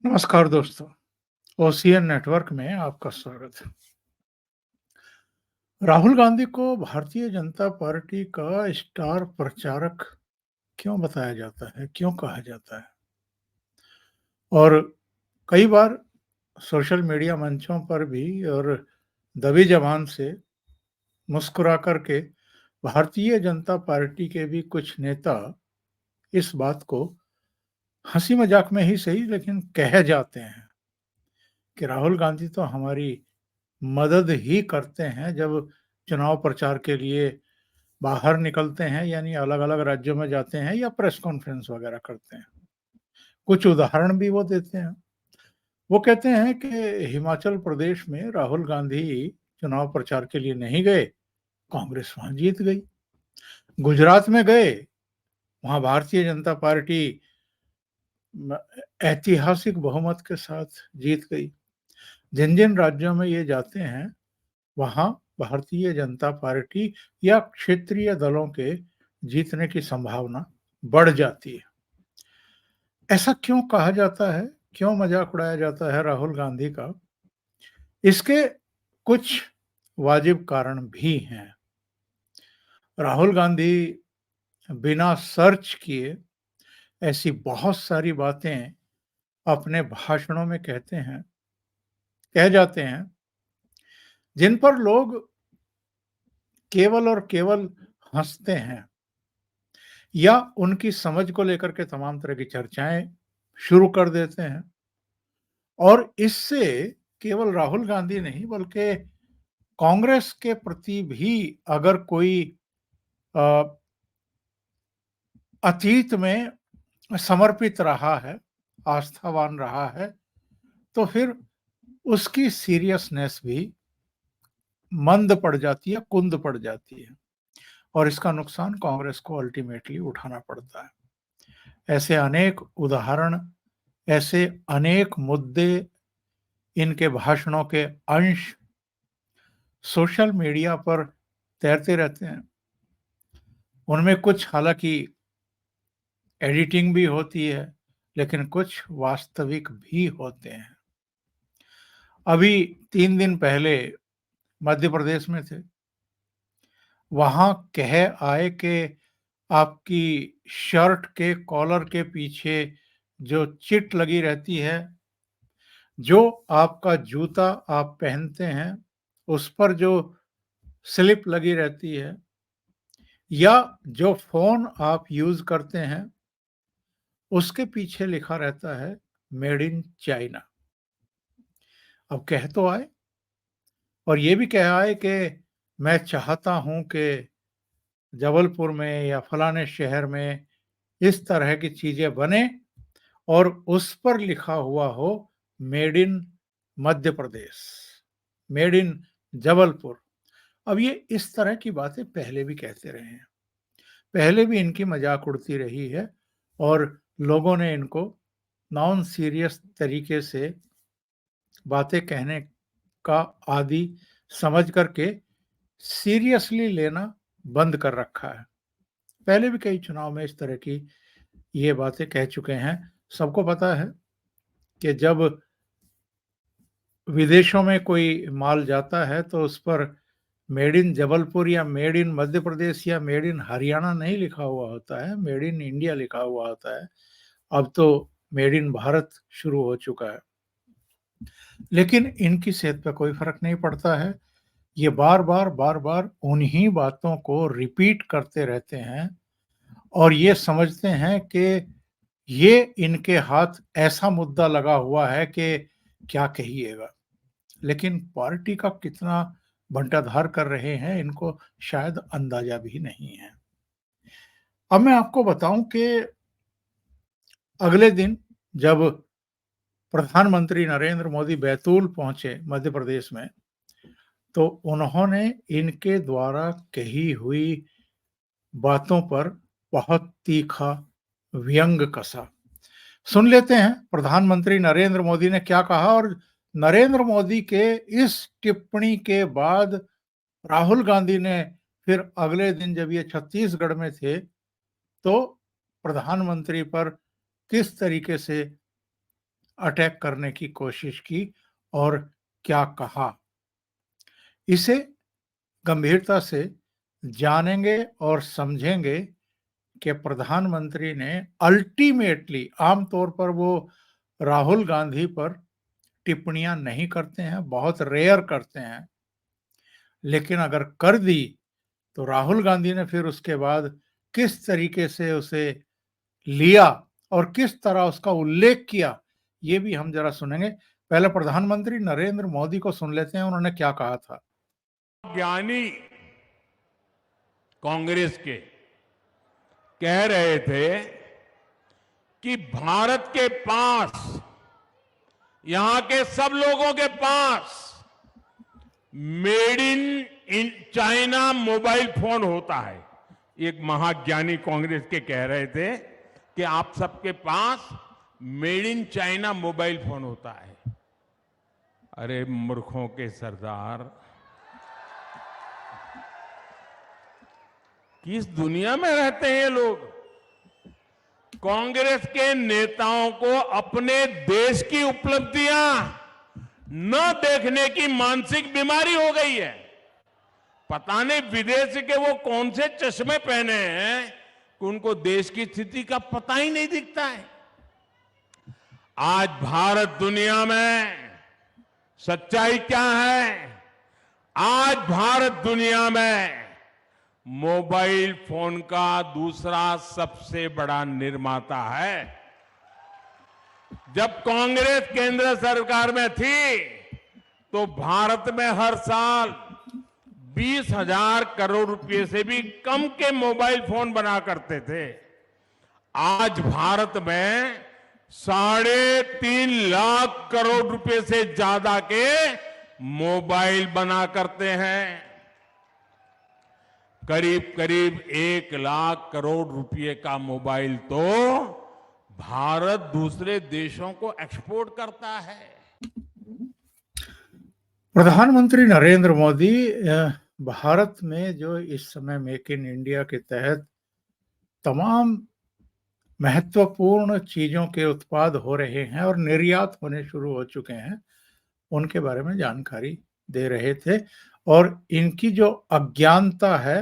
नमस्कार दोस्तों, ocean network में आपका स्वागत है। राहुल गांधी को भारतीय जनता पार्टी का स्टार प्रचारक क्यों बताया जाता है, क्यों कहा जाता है? और कई बार सोशल मीडिया मंचों पर भी और दबी जबान से मुस्कुरा कर के भारतीय जनता पार्टी के भी कुछ नेता इस बात को हंसी मजाक में ही सही लेकिन कह जाते हैं कि राहुल गांधी तो हमारी मदद ही करते हैं जब चुनाव प्रचार के लिए बाहर निकलते हैं यानी अलग-अलग राज्यों में जाते हैं या प्रेस कॉन्फ्रेंस वगैरह करते हैं। कुछ उदाहरण भी वो देते हैं। वो कहते हैं कि हिमाचल प्रदेश में राहुल गांधी चुनाव प्रचार के लिए नहीं गए, कांग्रेस वहाँ जीत गई। गुजरात में गए, वहाँ भारतीय जनता पार्टी म ऐतिहासिक बहुमत के साथ जीत गई। जिन-जिन राज्यों में ये जाते हैं वहाँ भारतीय जनता पार्टी या क्षेत्रीय दलों के जीतने की संभावना बढ़ जाती है। ऐसा क्यों कहा जाता है? क्यों मज़ाक उड़ाया जाता है राहुल गांधी का? इसके कुछ वाजिब कारण भी हैं। राहुल गांधी बिना सर्च किए ऐसी बहुत सारी बातें अपने भाषणों में कहते हैं, कह जाते हैं, जिन पर लोग केवल और केवल हँसते हैं। या उनकी समझ को लेकर के तमाम तरह की चर्चाएँ शुरू कर देते हैं और इससे केवल राहुल गांधी नहीं बल्कि कांग्रेस के प्रति भी अगर कोई अ, अतीत में समर्पित रहा है, आस्थावान रहा है, तो फिर उसकी सीरियसनेस भी मंद पड़ जाती है, कुंद पड़ जाती है और इसका नुकसान कांग्रेस को अल्टीमेटली उठाना पड़ता है। ऐसे अनेक उदाहरण, ऐसे अनेक मुद्दे इनके भाषणों के अंश सोशल मीडिया पर तैरते रहते हैं। उनमें कुछ हालाँकि एडिटिंग भी होती है, लेकिन कुछ वास्तविक भी होते हैं। अभी 3 दिन पहले मध्य प्रदेश में थे। वहाँ कह आए कि आपकी शर्ट के कॉलर के पीछे जो चिट लगी रहती है, जो आपका जूता आप पहनते हैं, उस पर जो स्लिप लगी रहती है या जो फ़ोन आप यूज़ करते हैं, उसके पीछे लिखा रहता है मेड इन चाइना। अब कह तो आए और ये भी कह आए कि मैं चाहता हूँ कि जबलपुर में या फलाने शहर में इस तरह की चीज़ें बने और उस पर लिखा हुआ हो made in Madhya Pradesh, made in Jabalpur. अब ये इस तरह की बातें पहले भी कहते रहे हैं। पहले भी इनकी मजाक उड़ती रही है और लोगों ने इनको नॉन सीरियस तरीके से बातें कहने का आदी समझ करके सीरियसली लेना बंद कर रखा है। पहले भी कई चुनाव में इस तरह की ये बातें कह चुके हैं। सबको पता है कि जब विदेशों में कोई माल जाता है तो उस पर मेड इन जबलपुर या मेड इन मध्य प्रदेश या मेड इन हरियाणा नहीं लिखा हुआ होता है, मेड इन इंडिया लिखा हुआ होता है। अब तो मेड इन भारत शुरू हो चुका है। लेकिन इनकी सेहत पे कोई फ़र्क नहीं पड़ता है। ये बार-बार, बार-बार उन्हीं बातों को रिपीट करते रहते हैं और ये समझते हैं कि ये इनके हाथ ऐसा मुद्दा लगा हुआ है कि क्या कहिएगा। लेकिन पार्टी का कितना बंटाधार कर रहे हैं, इनको शायद अंदाज़ा भी नहीं है। अब मैं आपको बताऊँ कि अगले दिन जब प्रधानमंत्री नरेंद्र मोदी बैतूल पहुँचे मध्य प्रदेश में, तो उन्होंने इनके द्वारा कही हुई बातों पर बहुत तीखा व्यंग कसा। सुन लेते हैं प्रधानमंत्री नरेंद्र मोदी ने क्या कहा और नरेंद्र मोदी के इस टिप्पणी के बाद राहुल गांधी ने फिर अगले दिन जब ये छत्तीसगढ़ में थे, तो प्रधानमंत्री पर किस तरीके से अटैक करने की कोशिश की और क्या कहा। इसे गंभीरता से जानेंगे और समझेंगे कि प्रधानमंत्री ने अल्टीमेटली, आमतौर पर वो राहुल गांधी पर टिप्पणियां नहीं करते हैं, बहुत रेयर करते हैं, लेकिन अगर कर दी तो राहुल गांधी ने फिर उसके बाद किस तरीके से उसे लिया और किस तरह उसका उल्लेख किया, ये भी हम जरा सुनेंगे। पहले प्रधानमंत्री नरेंद्र मोदी को सुन लेते हैं, उन्होंने क्या कहा था। ज्ञानी कांग्रेस के कह रहे थे कि भारत के पास, यहां के सब लोगों के पास made in China mobile phone होता है। एक महाज्ञानी कांग्रेस के कह रहे थे कि आप सबके पास made in China mobile phone होता है। अरे मूर्खों के सरदार, किस दुनिया में रहते हैं ये लोग। कांग्रेस के नेताओं को अपने देश की उपलब्धियां न देखने की मानसिक बीमारी हो गई है। पता नहीं विदेश के वो कौन से चश्मे पहने हैं कि उनको देश की स्थिति का पता ही नहीं दिखता है। आज भारत दुनिया में सच्चाई क्या है? आज भारत दुनिया में मोबाइल फोन का दूसरा सबसे बड़ा निर्माता है। जब कांग्रेस केंद्र सरकार में थी तो भारत में हर साल 20,000 करोड़ रुपए से भी कम के मोबाइल फोन बना करते थे। आज भारत में 3.5 लाख करोड़ रुपए से ज्यादा के मोबाइल बना करते हैं। करीब करीब 1 लाख करोड़ रुपए का मोबाइल तो भारत दूसरे देशों को एक्सपोर्ट करता है। प्रधानमंत्री नरेंद्र मोदी भारत में जो इस समय मेक इन इंडिया के तहत तमाम महत्वपूर्ण चीजों के उत्पाद हो रहे हैं और निर्यात होने शुरू हो चुके हैं, उनके बारे में जानकारी दे रहे थे और इनकी जो अज्ञानता है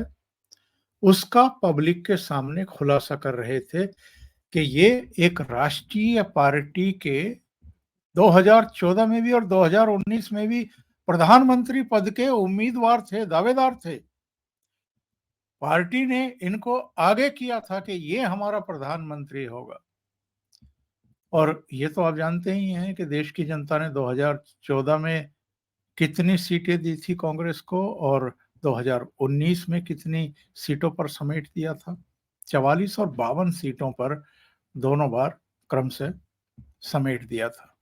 उसका पब्लिक के सामने खुलासा कर रहे थे कि ये एक राष्ट्रीय पार्टी के 2014 में भी और 2019 में भी प्रधानमंत्री पद के उम्मीदवार थे, दावेदार थे। पार्टी ने इनको आगे किया था कि ये हमारा प्रधानमंत्री होगा। और ये तो आप जानते ही हैं कि देश की जनता ने 2014 में कितनी सीटें दी थी कांग्रेस को और 2019 में कितनी सीटों पर समेट दिया था। 44 और 52 सीटों पर दोनों बार क्रम से समेट दिया था।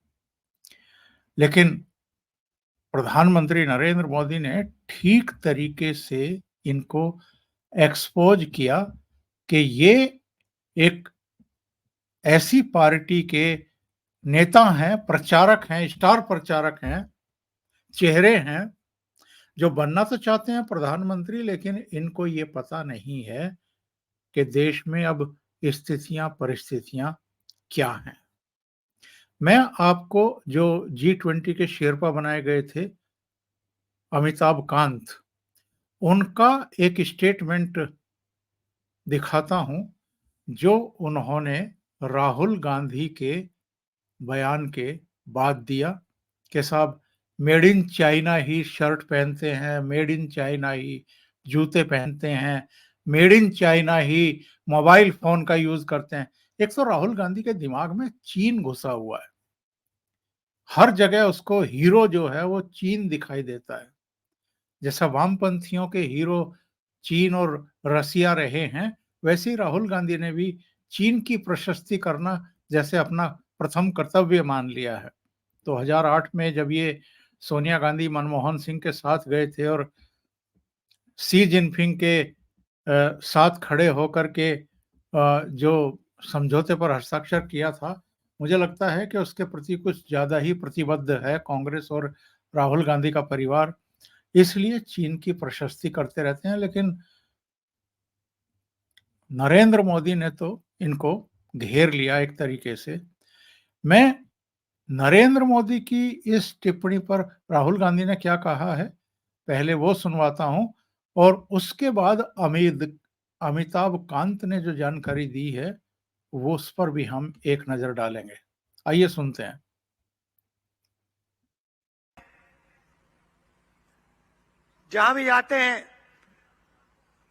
लेकिन प्रधानमंत्री नरेंद्र मोदी ने ठीक तरीके से इनको एक्सपोज किया कि ये एक ऐसी पार्टी के नेता हैं, प्रचारक हैं, स्टार प्रचारक हैं, चेहरे हैं जो बनना तो चाहते हैं प्रधानमंत्री, लेकिन इनको ये पता नहीं है कि देश में अब स्थितियां, परिस्थितियां क्या हैं। मैं आपको जो G20 के शेरपा बनाए गए थे, अमिताभ कांत, उनका एक स्टेटमेंट दिखाता हूं जो उन्होंने राहुल गांधी के बयान के बाद दिया कि साहब made in China he shirt पहनते हैं, मेड इन चाइना ही जूते पहनते हैं, made in China he mobile phone का यूज करते हैं। एक तो राहुल गांधी के दिमाग में चीन घुसा हुआ है, हर जगह उसको हीरो जो है वो चीन दिखाई देता है। जैसा वामपंथियों के हीरो चीन और रसिया रहे हैं, वैसे ही राहुल गांधी ने भी चीन की प्रशस्ति करना जैसे अपना प्रथम कर्तव्य मान लिया है। 2008 में जब ये सोनिया गांधी मनमोहन सिंह के साथ गए थे और शी जिनपिंग के साथ खड़े होकर के जो समझौते पर हस्ताक्षर किया था, मुझे लगता है कि उसके प्रति कुछ ज्यादा ही प्रतिबद्ध है कांग्रेस और राहुल गांधी का परिवार, इसलिए चीन की प्रशस्ति करते रहते हैं। लेकिन नरेंद्र मोदी ने तो इनको घेर लिया एक तरीके से। मैं नरेंद्र मोदी की इस टिप्पणी पर राहुल गांधी ने क्या कहा है, पहले वो सुनवाता हूं और उसके बाद अमिताभ कांत ने जो जानकारी दी है वो उस पर भी हम एक नजर डालेंगे। आइए सुनते हैं। जहां भी जाते हैं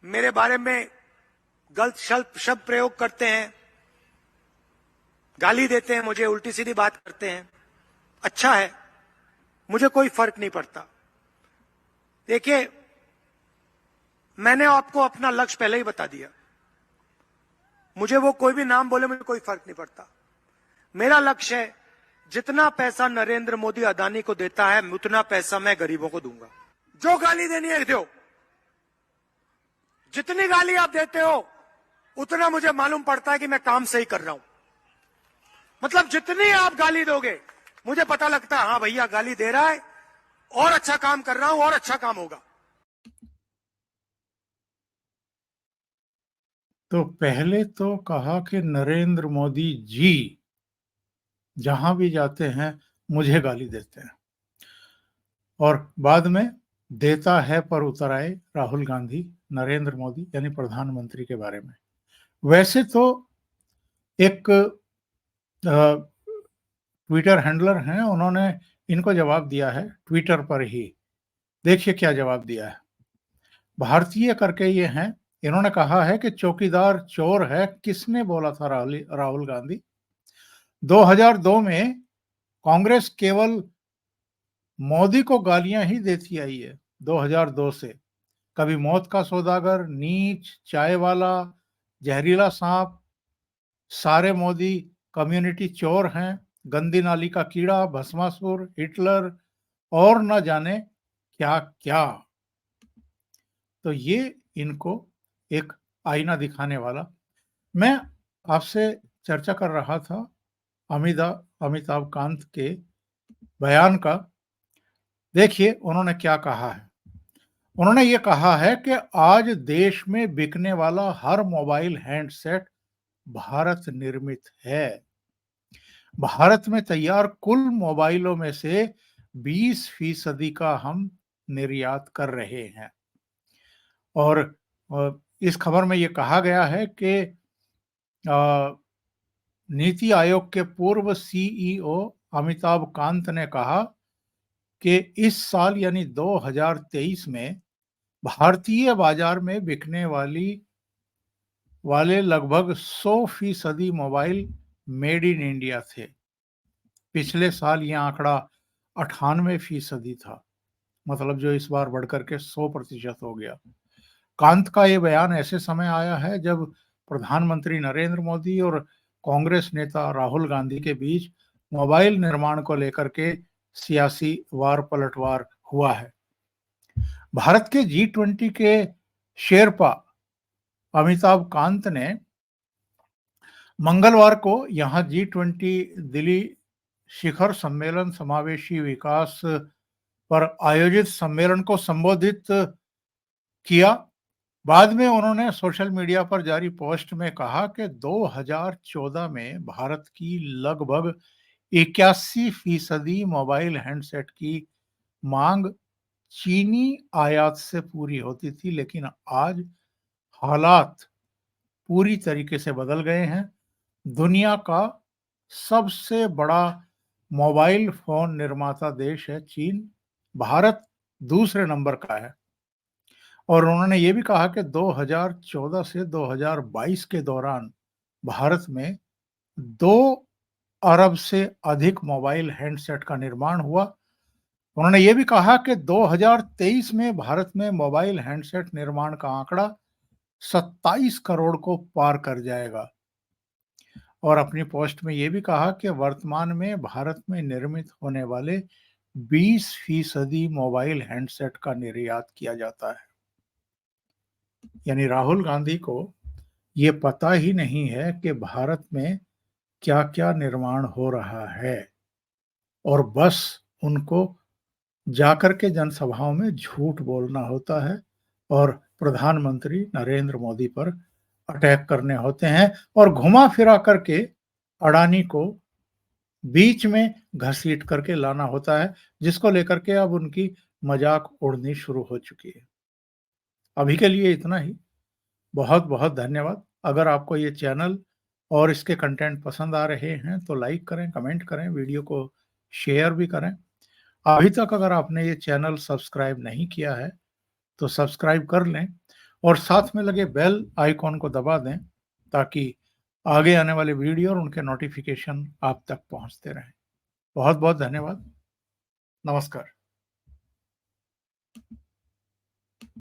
मेरे बारे में गलत शब्द प्रयोग करते हैं, गाली देते हैं, मुझे उल्टी सीधी बात करते हैं। अच्छा है, मुझे कोई फर्क नहीं पड़ता। देखिए, मैंने आपको अपना लक्ष्य पहले ही बता दिया। मुझे वो कोई भी नाम बोले, मुझे कोई फर्क नहीं पड़ता। मेरा लक्ष्य है, जितना पैसा नरेंद्र मोदी अदानी को देता है उतना पैसा मैं गरीबों को दूंगा। जो गाली देनी है दो, जितनी गाली आप देते हो उतना मुझे मालूम पड़ता है कि मैं काम सही कर रहा हूं। मतलब जितनी आप गाली दोगे मुझे पता लगता है, हाँ भैया गाली दे रहा है और अच्छा काम कर रहा हूं और अच्छा काम होगा। तो पहले तो कहा कि नरेंद्र मोदी जी जहां भी जाते हैं मुझे गाली देते हैं, और बाद में देता है पर उतर आए राहुल गांधी नरेंद्र मोदी यानी प्रधानमंत्री के बारे में। वैसे तो एक ट्विटर हैंडलर हैं, उन्होंने इनको जवाब दिया है ट्विटर पर ही। देखिए क्या जवाब दिया है। भारतीय करके ये हैं, इन्होंने कहा है कि चौकीदार चोर है, किसने बोला था राहुल गांधी? 2002 में कांग्रेस केवल मोदी को गालियां ही देती आई है। 2002 से कभी मौत का सौदागर, नीच, चाय वाला, जहरीला सांप, सारे मोदी कम्युनिटी चोर हैं, गंदी नाली का कीड़ा, भस्मासुर, हिटलर और न जाने क्या क्या। तो ये इनको एक आईना दिखाने वाला। मैं आपसे चर्चा कर रहा था अमिताभ कांत के बयान का। देखिए उन्होंने क्या कहा है। उन्होंने ये कहा है कि आज देश में बिकने वाला हर मोबाइल हैंडसेट भारत निर्मित है। भारत में तैयार कुल मोबाइलों में से 20% का हम निर्यात कर रहे हैं। और इस खबर में ये कहा गया है कि नीति आयोग के पूर्व सीईओ अमिताभ कांत ने कहा कि इस साल यानी 2023 में भारतीय बाजार में बिकने वाले लगभग 100% मोबाइल मेड इन इंडिया थे। पिछले साल यह आंकड़ा 98% था, मतलब जो इस बार बढ़कर के 100% हो गया। कांत का ये बयान ऐसे समय आया है जब प्रधानमंत्री नरेंद्र मोदी और कांग्रेस नेता राहुल गांधी के बीच मोबाइल निर्माण को लेकर के सियासी वार पलटवार हुआ है। भारत के G20 के शेरपा अमिताभ कांत ने मंगलवार को यहां G20 दिल्ली शिखर सम्मेलन समावेशी विकास पर आयोजित सम्मेलन को संबोधित किया। बाद में उन्होंने सोशल मीडिया पर जारी पोस्ट में कहा कि 2014 में भारत की लगभग 81% मोबाइल हैंडसेट की मांग चीनी आयात से पूरी होती थी, लेकिन आज हालात पूरी तरीके से बदल गए हैं। दुनिया का सबसे बड़ा मोबाइल फोन निर्माता देश है चीन, भारत दूसरे नंबर का है। और उन्होंने ये भी कहा कि 2014 से 2022 के दौरान भारत में 2 अरब से अधिक मोबाइल हैंडसेट का निर्माण हुआ। उन्होंने ये भी कहा कि 2023 में भारत में मोबाइल हैंडसेट निर्माण का आंकड़ा 27 करोड़ को पार कर जाएगा। और अपनी पोस्ट में ये भी कहा कि वर्तमान में भारत में निर्मित होने वाले 20% मोबाइल हैंडसेट का निर्यात किया जाता है। यानी राहुल गांधी को ये पता ही नहीं है कि भारत में क्या क्या निर्माण हो रहा है, और बस उनको जाकर के जनसभाओं में झूठ बोलना होता है और प्रधानमंत्री नरेंद्र मोदी पर अटैक करने होते हैं और घुमा फिरा करके अडानी को बीच में घसीट करके लाना होता है, जिसको लेकर के अब उनकी मजाक उड़नी शुरू हो चुकी है। अभी के लिए इतना ही। बहुत-बहुत धन्यवाद। अगर आपको ये चैनल और इसके कंटेंट पसंद आ रहे हैं तो लाइक करें, कमेंट करें, वीडियो को शेयर भी करें। अभी तक अगर आपने ये चैनल सब्सक्राइब नहीं किया है तो सब्सक्राइब कर लें और साथ में लगे बेल आइकॉन को दबा दें ताकि आगे आने वाले वीडियो और उनके नोटिफिकेशन आप तक पहुंचते रहें। बहुत-बहुत धन्यवाद। नमस्कार।